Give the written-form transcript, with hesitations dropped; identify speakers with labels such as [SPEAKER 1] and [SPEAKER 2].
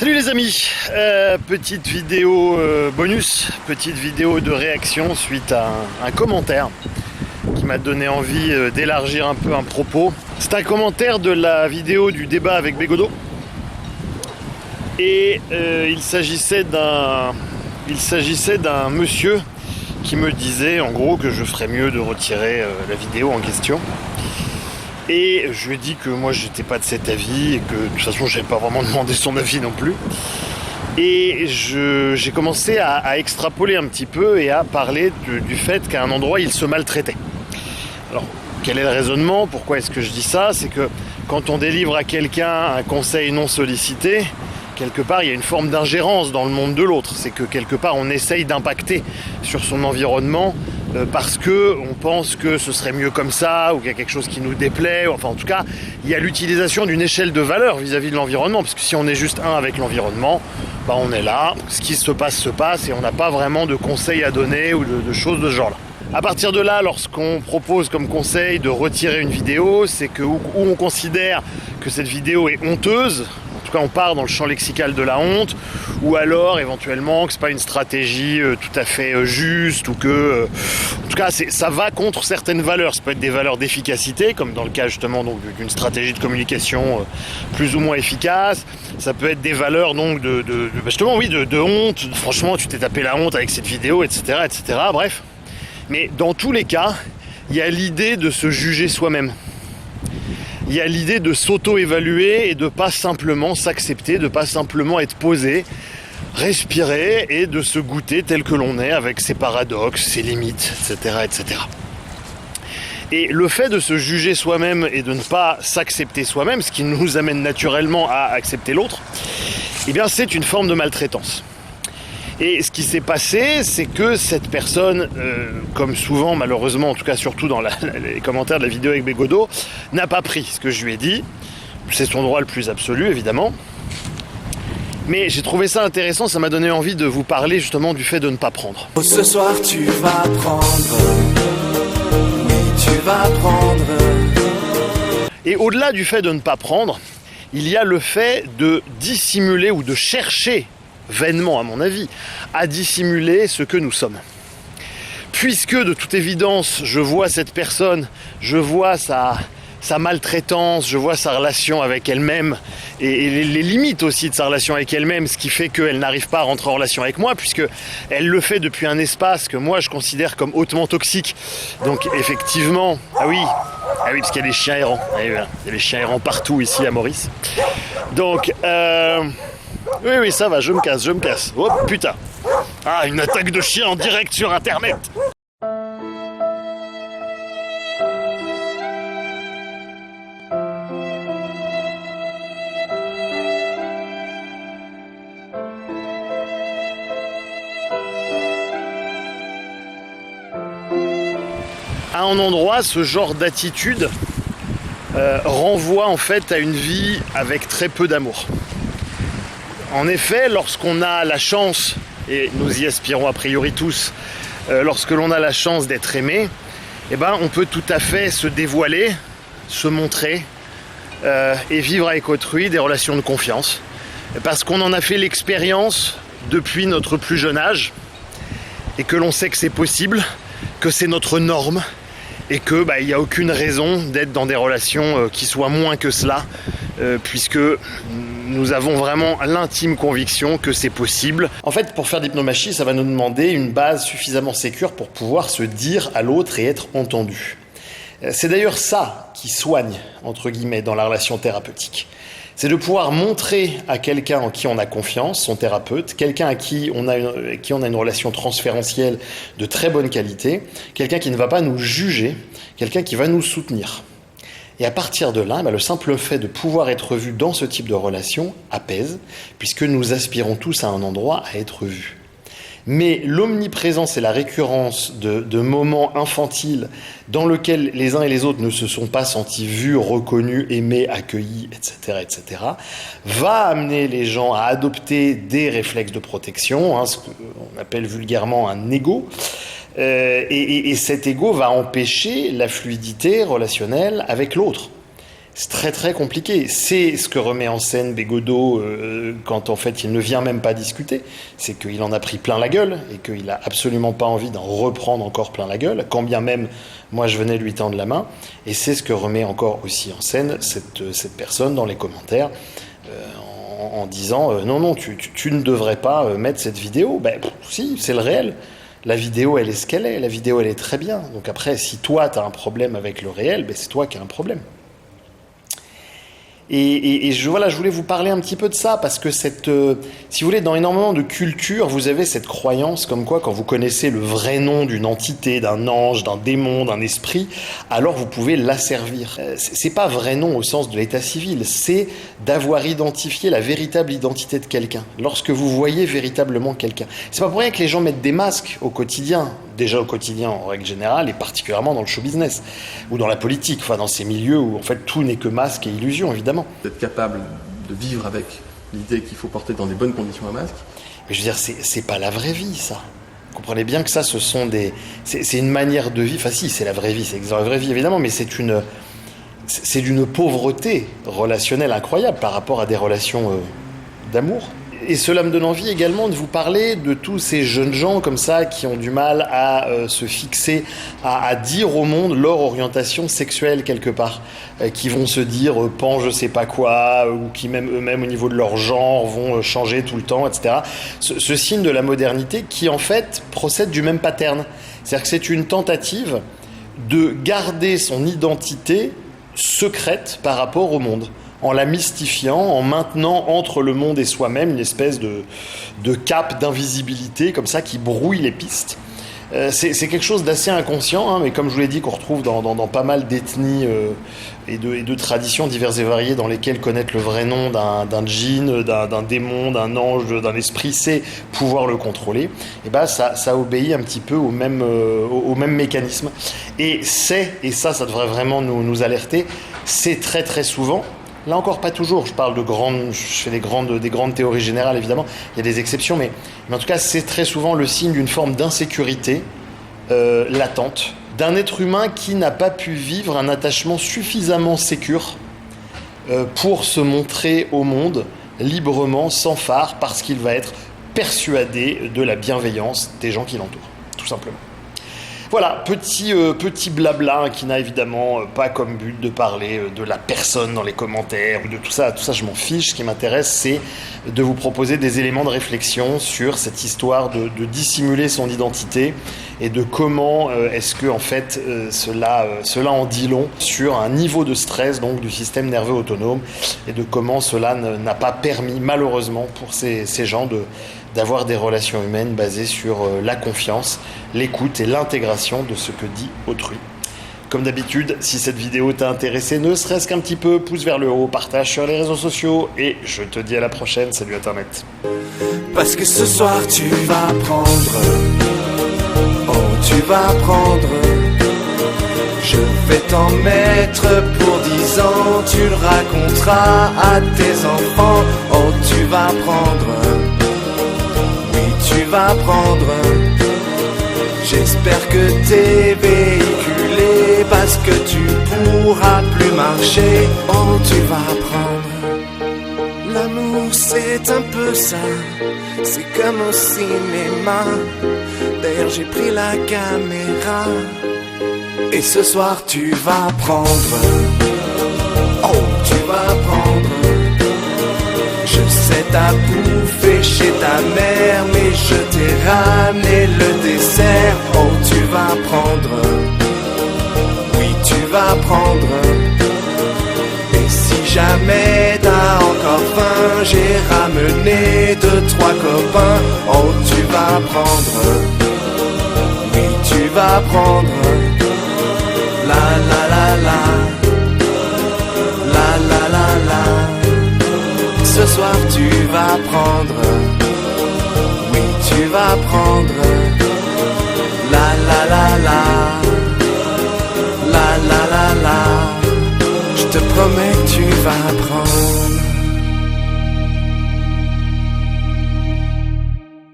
[SPEAKER 1] Salut les amis, petite vidéo bonus, petite vidéo de réaction suite à un commentaire qui m'a donné envie d'élargir un peu un propos. C'est un commentaire de la vidéo du débat avec Bégodeau et il s'agissait d'un monsieur qui me disait en gros que je ferais mieux de retirer la vidéo en question. Et je lui ai dit que moi j'étais pas de cet avis et que de toute façon j'avais pas vraiment demandé son avis non plus. Et j'ai commencé à extrapoler un petit peu et à parler du fait qu'à un endroit il se maltraitait. Alors quel est le raisonnement? Pourquoi est-ce que je dis ça? C'est que quand on délivre à quelqu'un un conseil non sollicité, quelque part il y a une forme d'ingérence dans le monde de l'autre. C'est que quelque part on essaye d'impacter sur son environnement parce que on pense que ce serait mieux comme ça, ou qu'il y a quelque chose qui nous déplaît, enfin en tout cas il y a l'utilisation d'une échelle de valeur vis-à-vis de l'environnement, parce que si on est juste un avec l'environnement, bah on est là, ce qui se passe et on n'a pas vraiment de conseils à donner ou de choses de ce genre là. À partir de là, lorsqu'on propose comme conseil de retirer une vidéo, c'est que où on considère que cette vidéo est honteuse, en tout cas on part dans le champ lexical de la honte, ou alors éventuellement que c'est pas une stratégie tout à fait juste, ou que en tout cas ça va contre certaines valeurs. Ça peut être des valeurs d'efficacité, comme dans le cas justement donc d'une stratégie de communication plus ou moins efficace. Ça peut être des valeurs donc justement oui de honte. Franchement tu t'es tapé la honte avec cette vidéo, etc., etc. Bref. Mais dans tous les cas, il y a l'idée de se juger soi-même. Il y a l'idée de s'auto-évaluer et de pas simplement s'accepter, de pas simplement être posé, respirer et de se goûter tel que l'on est, avec ses paradoxes, ses limites, etc., etc. Et le fait de se juger soi-même et de ne pas s'accepter soi-même, ce qui nous amène naturellement à accepter l'autre, eh bien c'est une forme de maltraitance. Et ce qui s'est passé, c'est que cette personne, comme souvent malheureusement, en tout cas surtout dans les commentaires de la vidéo avec Bégodeau, n'a pas pris ce que je lui ai dit. C'est son droit le plus absolu, évidemment. Mais j'ai trouvé ça intéressant, ça m'a donné envie de vous parler justement du fait de ne pas prendre.
[SPEAKER 2] Ce soir tu vas prendre, oui tu vas prendre.
[SPEAKER 1] Et au-delà du fait de ne pas prendre, il y a le fait de dissimuler ou de chercher vainement à mon avis, à dissimuler ce que nous sommes. Puisque de toute évidence, je vois cette personne, je vois sa maltraitance, je vois sa relation avec elle-même et les limites aussi de sa relation avec elle-même, ce qui fait qu'elle n'arrive pas à rentrer en relation avec moi, puisque elle le fait depuis un espace que moi je considère comme hautement toxique. Donc effectivement, ah oui, parce qu'il y a des chiens errants, il y a des chiens errants partout ici à Maurice. Donc oui, ça va, je me casse. Oh putain. Ah, une attaque de chien en direct sur Internet. À un endroit, ce genre d'attitude renvoie en fait à une vie avec très peu d'amour. En effet, lorsqu'on a la chance, et nous y aspirons a priori tous, lorsque l'on a la chance d'être aimé, eh ben, on peut tout à fait se dévoiler, se montrer et vivre avec autrui des relations de confiance. Parce qu'on en a fait l'expérience depuis notre plus jeune âge et que l'on sait que c'est possible, que c'est notre norme et que il n'y a aucune raison d'être dans des relations qui soient moins que cela, puisque nous avons vraiment l'intime conviction que c'est possible. En fait, pour faire d'hypnomachie, ça va nous demander une base suffisamment sécure pour pouvoir se dire à l'autre et être entendu. C'est d'ailleurs ça qui soigne, entre guillemets, dans la relation thérapeutique. C'est de pouvoir montrer à quelqu'un en qui on a confiance, son thérapeute, quelqu'un à qui on a une relation transférentielle de très bonne qualité, quelqu'un qui ne va pas nous juger, quelqu'un qui va nous soutenir. Et à partir de là, le simple fait de pouvoir être vu dans ce type de relation apaise, puisque nous aspirons tous à un endroit à être vus. Mais l'omniprésence et la récurrence de moments infantiles dans lesquels les uns et les autres ne se sont pas sentis vus, reconnus, aimés, accueillis, etc., va amener les gens à adopter des réflexes de protection, ce qu'on appelle vulgairement un ego. Et cet ego va empêcher la fluidité relationnelle avec l'autre. C'est très très compliqué. C'est ce que remet en scène Bégodeau quand en fait il ne vient même pas discuter. C'est qu'il en a pris plein la gueule et qu'il n'a absolument pas envie d'en reprendre encore plein la gueule, quand bien même moi je venais lui tendre la main. Et c'est ce que remet encore aussi en scène cette personne dans les commentaires en disant non, tu ne devrais pas mettre cette vidéo. Si, c'est le réel. La vidéo, elle est ce qu'elle est. La vidéo, elle est très bien. Donc après, si toi, tu as un problème avec le réel, c'est toi qui as un problème. Et je voulais vous parler un petit peu de ça, parce que si vous voulez, dans énormément de cultures, vous avez cette croyance comme quoi, quand vous connaissez le vrai nom d'une entité, d'un ange, d'un démon, d'un esprit, alors vous pouvez l'asservir. C'est pas vrai nom au sens de l'état civil, c'est d'avoir identifié la véritable identité de quelqu'un, lorsque vous voyez véritablement quelqu'un. C'est pas pour rien que les gens mettent des masques au quotidien, déjà au quotidien en règle générale, et particulièrement dans le show business, ou dans la politique, enfin dans ces milieux où en fait tout n'est que masque et illusion, évidemment.
[SPEAKER 3] D'être capable de vivre avec l'idée qu'il faut porter dans des bonnes conditions un masque.
[SPEAKER 1] Mais je veux dire, c'est pas la vraie vie, ça. Vous comprenez bien que ça, c'est une manière de vie. Enfin si, c'est la vraie vie, c'est la vraie vie évidemment, mais c'est d'une pauvreté relationnelle incroyable par rapport à des relations d'amour. Et cela me donne envie également de vous parler de tous ces jeunes gens comme ça qui ont du mal à se fixer, à dire au monde leur orientation sexuelle quelque part, qui vont se dire pan je sais pas quoi, ou qui même eux-mêmes au niveau de leur genre vont changer tout le temps, etc. Ce signe de la modernité qui en fait procède du même pattern. C'est-à-dire que c'est une tentative de garder son identité secrète par rapport au monde, en la mystifiant, en maintenant entre le monde et soi-même une espèce de cape d'invisibilité comme ça qui brouille les pistes. C'est quelque chose d'assez inconscient, mais comme je vous l'ai dit, qu'on retrouve dans pas mal d'ethnies et de traditions diverses et variées dans lesquelles connaître le vrai nom d'un djinn, d'un démon, d'un ange, d'un esprit, c'est pouvoir le contrôler. Et ça obéit un petit peu au même mécanisme. Et ça devrait vraiment nous alerter, c'est très très souvent, là encore pas toujours, je fais des grandes théories générales évidemment, il y a des exceptions, mais en tout cas c'est très souvent le signe d'une forme d'insécurité latente, d'un être humain qui n'a pas pu vivre un attachement suffisamment sécure pour se montrer au monde librement, sans phare, parce qu'il va être persuadé de la bienveillance des gens qui l'entourent, tout simplement. Voilà, petit blabla qui n'a évidemment pas comme but de parler de la personne dans les commentaires ou de tout ça je m'en fiche. Ce qui m'intéresse, c'est de vous proposer des éléments de réflexion sur cette histoire de dissimuler son identité et de comment est-ce que en fait cela en dit long sur un niveau de stress donc du système nerveux autonome et de comment cela n'a pas permis malheureusement pour ces gens d'avoir des relations humaines basées sur la confiance, l'écoute et l'intégration de ce que dit autrui. Comme d'habitude, si cette vidéo t'a intéressé, ne serait-ce qu'un petit peu, pouce vers le haut, partage sur les réseaux sociaux et je te dis à la prochaine. Salut Internet.
[SPEAKER 2] Parce que ce soir tu vas prendre, oh tu vas prendre, je vais t'en mettre pour 10 ans, tu le raconteras à tes enfants, oh tu vas prendre, tu vas prendre. J'espère que t'es véhiculé parce que tu pourras plus marcher. Oh, tu vas prendre. L'amour, c'est un peu ça. C'est comme au cinéma. D'ailleurs, j'ai pris la caméra. Et ce soir, tu vas prendre. Oh, tu vas prendre. Je sais t'as bouffé chez ta mère, mais je t'ai ramené le dessert. Oh, tu vas prendre, oui, tu vas prendre. Et si jamais t'as encore faim, j'ai ramené 2-3 copains. Oh, tu vas prendre, oui, tu vas prendre. La la la la, la la la la. Ce soir tu vas prendre, oui tu vas prendre, la la la la, la la la la, je te promets que tu vas prendre.